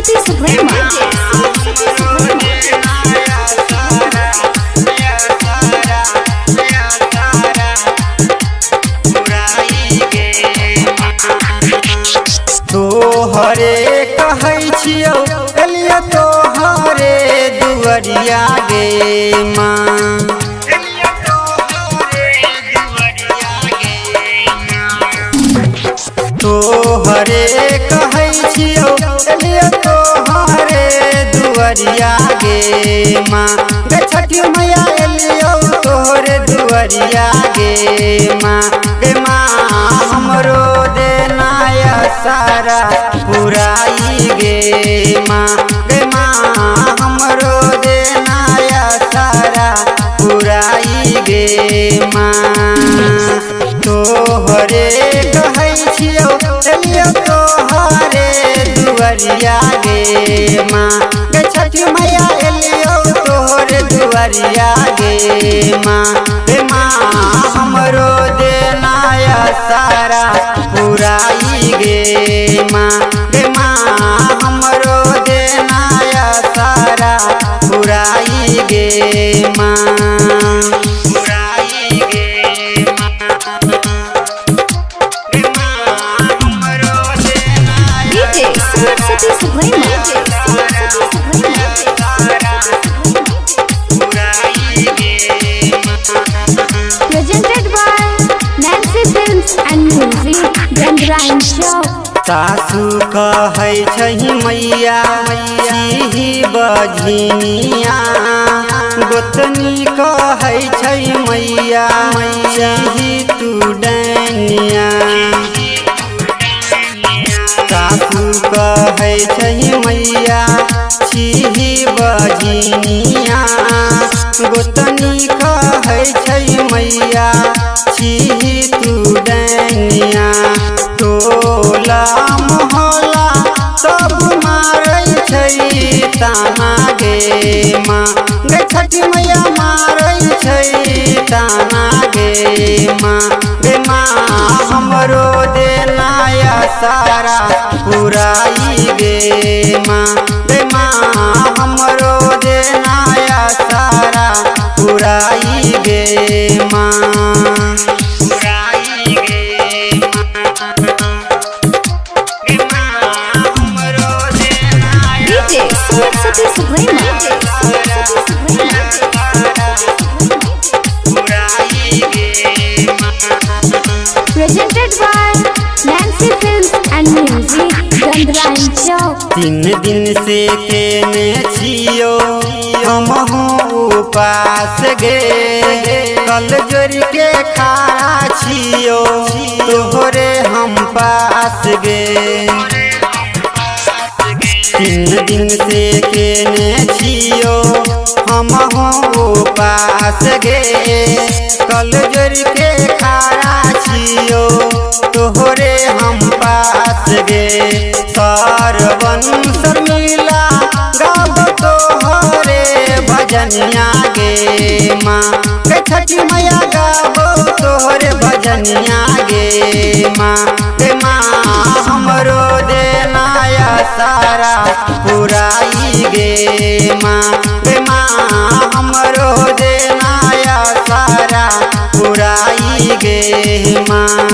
Saraswati Suprema. तोहरे कहै छियौ एलिया तोहरे दुआरिया गे माँ। तोहरे कहै छियौ एलिया तोहरे दुआरिया गे माँ। गे छठी मैया एलियौ तोहरे दुआरिया गे माँ। गे माँ हमरो देना सारा पुराई गे माँ। गे माँ हमरो देना सारा पुराई गे माँ। तोहरे कहै छियौ एलियौ तोहरे दुआरिया गे माँ। गे छठी मैया एलियौ तोहरे दुआरिया गे माँ। गे माँ हमरो देना सारा पुराई गे माँ। गे माँ हमरो देना सारा पुराई गे माँ। पुराई गे माँ। गे माँ हमरो देना DJ Saraswati Suprema. पुराई गे माँ। Presented by Nancy Films and Music, Gandhra Show. सासु कहै छही मैया मैया बझनिया। गोतनी कहै छै मैया मैया तू डैनिया। सासु कहै छही मैया छी बझनिया। गोतनी कहै छै मैया छी तू डैनिया। टोला मोहल्ला सब मारै छै ताना गे माँ। गे छठी मैया मारै छै ताना गे माँ। गे माँ हमरो देना सारा पुराई गे माँ। गे माँ हमरो देना सारा पुराई गे माँ। पुराई गे माँ। DJ Saraswati Suprema. Presented by Nancy Films and Music, Gandhra Show. 3 दिन से केने छियो हमहु उपास गे। कल जोड़ के खड़ा छियो तोहरे हम पास गे। 3 दिन से केने छियो हमहु उपास गे। कल जोड़ के खड़ा छियो तोहरे हम पास गे। सरवन शर्मिला गाब तोहरे भजनिया गे माँ। गे छठी मैया गाबो तोहरे भजनिया गे माँ। गे माँ हमरो देना सारा पुराई गे माँ। गे माँ हमरो देना सारा पुराई गे माँ।